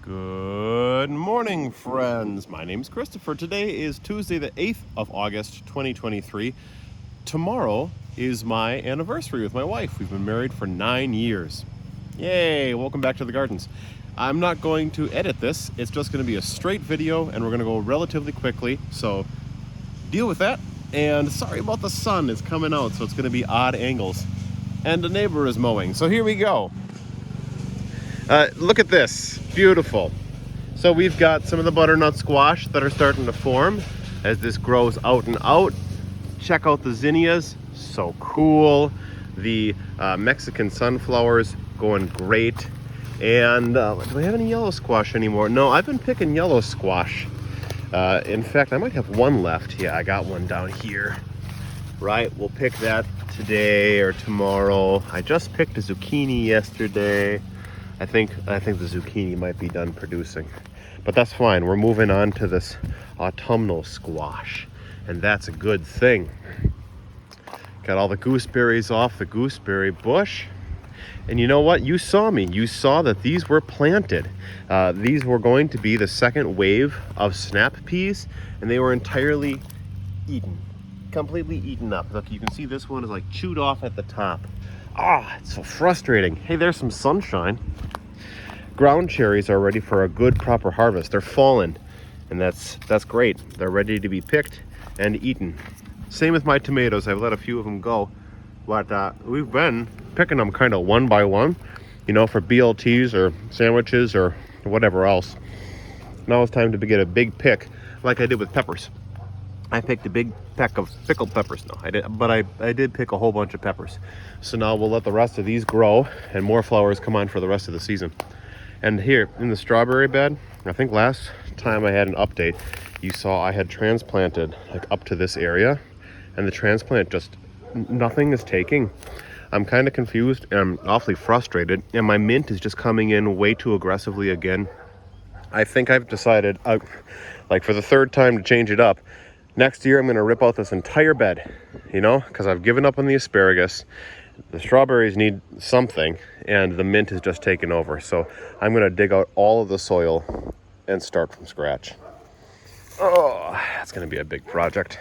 Good morning, friends. My name's Christopher. Today is Tuesday, the 8th of August, 2023. Tomorrow is my anniversary with my wife. We've been married for 9 years. Yay, welcome back to the gardens. I'm not going to edit this. It's just going to be a straight video, and we're going to go relatively quickly. So deal with that. And sorry about the sun. It's coming out, so it's going to be odd angles. And the neighbor is mowing. So here we go. Look at this, beautiful. So we've got some of the butternut squash that are starting to form as this grows out and out. Check out the zinnias, so cool. The Mexican sunflowers going great. And do I have any yellow squash anymore? No, I've been picking yellow squash. In fact, I might have one left. Yeah, I got one down here. Right, we'll pick that today or tomorrow. I just picked a zucchini yesterday. I think the zucchini might be done producing, but that's fine. We're moving on to this autumnal squash, and that's a good thing. Got all the gooseberries off the gooseberry bush, and you know what? You saw me. You saw that these were planted. These were going to be the second wave of snap peas, and they were entirely eaten, completely eaten up. Look, you can see this one is like chewed off at the top. It's so frustrating. Hey, there's some sunshine. Ground cherries are ready for a good proper harvest. They're fallen, and that's great. They're ready to be picked and eaten. Same with my tomatoes. I've let a few of them go, but we've been picking them kind of one by one, you know, for BLTs or sandwiches or whatever else. Now it's time to get a big pick like I did with peppers. I picked a big peck of pickled peppers. No, I did pick a whole bunch of peppers. So now we'll let the rest of these grow and more flowers come on for the rest of the season. And here in the strawberry bed, I think last time I had an update, you saw I had transplanted like up to this area, and the transplant just, nothing is taking. I'm kind of confused and I'm awfully frustrated, and my mint is just coming in way too aggressively again. I think I've decided, like for the third time, to change it up. Next year, I'm going to rip out this entire bed, you know, because I've given up on the asparagus. The strawberries need something, and the mint is just taken over. So I'm going to dig out all of the soil and start from scratch. Oh, that's going to be a big project.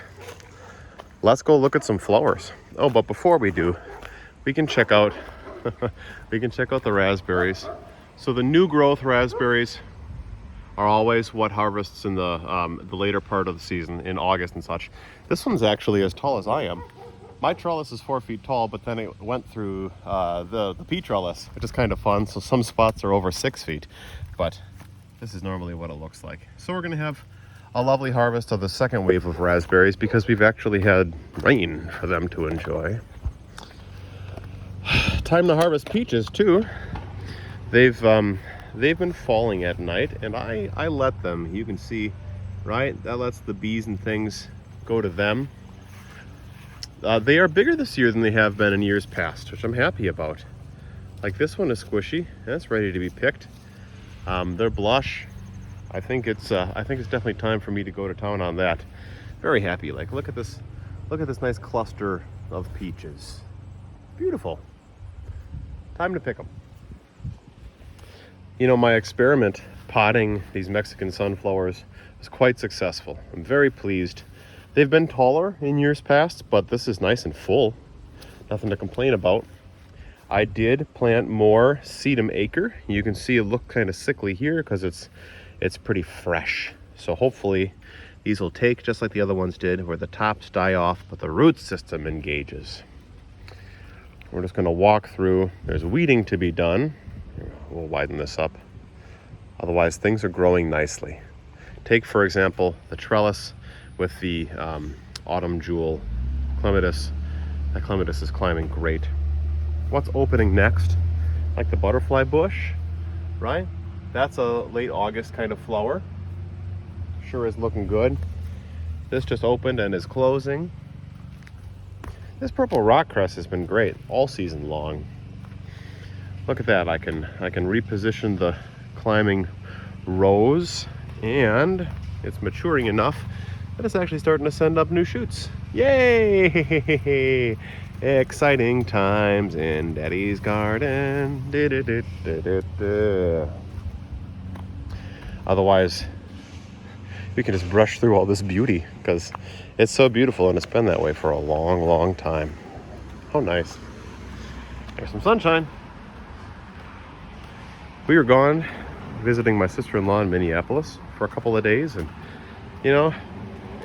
Let's go look at some flowers. Oh, but before we do, we can check out the raspberries. So the new growth raspberries are always what harvests in the later part of the season, in August and such. This one's actually as tall as I am. My trellis is 4 feet tall, but then it went through the pea trellis, which is kind of fun. So some spots are over 6 feet, but this is normally what it looks like. So we're gonna have a lovely harvest of the second wave of raspberries because we've actually had rain for them to enjoy. Time to harvest peaches too. They've been falling at night, and I let them. You can see, right? That lets the bees and things go to them. They are bigger this year than they have been in years past, which I'm happy about. Like this one is squishy, and it's ready to be picked. They're blush. I think it's definitely time for me to go to town on that. Very happy. Like look at this nice cluster of peaches. Beautiful. Time to pick them. You know, my experiment potting these Mexican sunflowers was quite successful. I'm very pleased. They've been taller in years past, but this is nice and full. Nothing to complain about. I did plant more sedum acre. You can see it look kind of sickly here because it's pretty fresh. So hopefully these will take just like the other ones did, where the tops die off, but the root system engages. We're just gonna walk through. There's weeding to be done. We'll widen this up. Otherwise, things are growing nicely. Take, for example, the trellis with the autumn jewel clematis. That clematis is climbing great. What's opening next? Like the butterfly bush, right? That's a late August kind of flower. Sure is looking good. This just opened and is closing. This purple rock cress has been great all season long. Look at that, I can reposition the climbing rose, and it's maturing enough that it's actually starting to send up new shoots. Yay! Exciting times in Daddy's garden. Otherwise, we can just brush through all this beauty because it's so beautiful and it's been that way for a long, long time. How nice. There's some sunshine. We were gone visiting my sister-in-law in Minneapolis for a couple of days, and you know,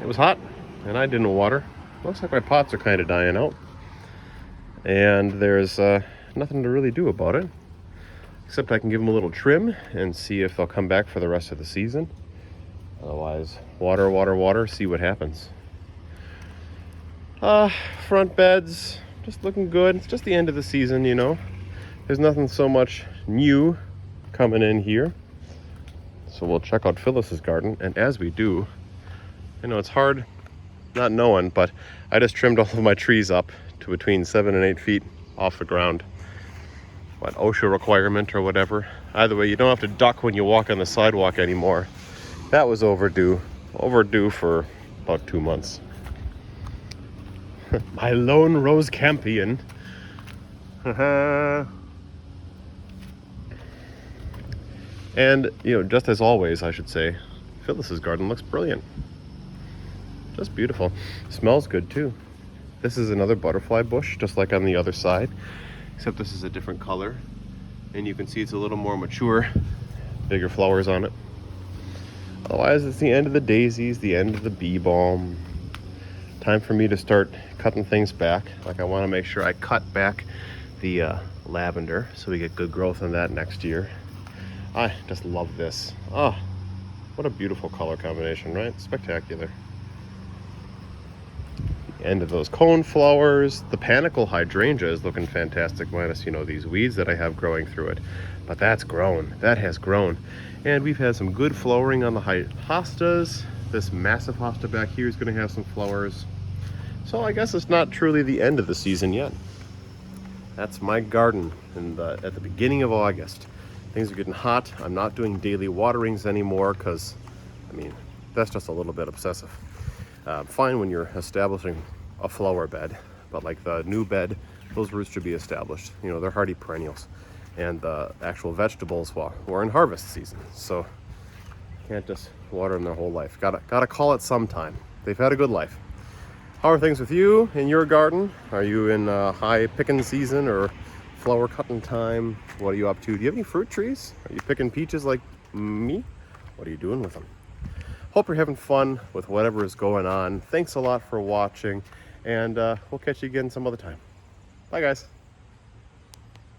it was hot and I didn't water. Looks like my pots are kind of dying out, and there's nothing to really do about it, except I can give them a little trim and see if they'll come back for the rest of the season. Otherwise, water, water, water, see what happens. Front beds, just looking good. It's just the end of the season, you know. There's nothing so much new coming in here. So we'll check out Phyllis's garden, and as we do, I know it's hard not knowing, but I just trimmed all of my trees up to between 7 and 8 feet off the ground. What, OSHA requirement or whatever. Either way, you don't have to duck when you walk on the sidewalk anymore. That was overdue for about 2 months. My lone rose campion. And, you know, just as always, I should say, Phyllis's garden looks brilliant. Just beautiful. Smells good too. This is another butterfly bush, just like on the other side, except this is a different color. And you can see it's a little more mature, bigger flowers on it. Otherwise, it's the end of the daisies, the end of the bee balm. Time for me to start cutting things back. Like, I want to make sure I cut back the lavender so we get good growth on that next year. I just love this. Oh, what a beautiful color combination, right? Spectacular. The end of those cone flowers. The panicle hydrangea is looking fantastic, minus, you know, these weeds that I have growing through it. But that's grown. That has grown. And we've had some good flowering on the hostas. This massive hosta back here is going to have some flowers. So I guess it's not truly the end of the season yet. That's my garden at the beginning of August. Things are getting hot. I'm not doing daily waterings anymore because, I mean, that's just a little bit obsessive. Fine when you're establishing a flower bed, but like the new bed, those roots should be established. You know, they're hardy perennials. And the actual vegetables, well, we're in harvest season, so can't just water them their whole life. Gotta call it sometime. They've had a good life. How are things with you in your garden? Are you in high picking season or flower cutting time? What are you up to? Do you have any fruit trees? Are you picking peaches like me? What are you doing with them? Hope you're having fun with whatever is going on. Thanks a lot for watching, and we'll catch you again some other time. Bye, guys.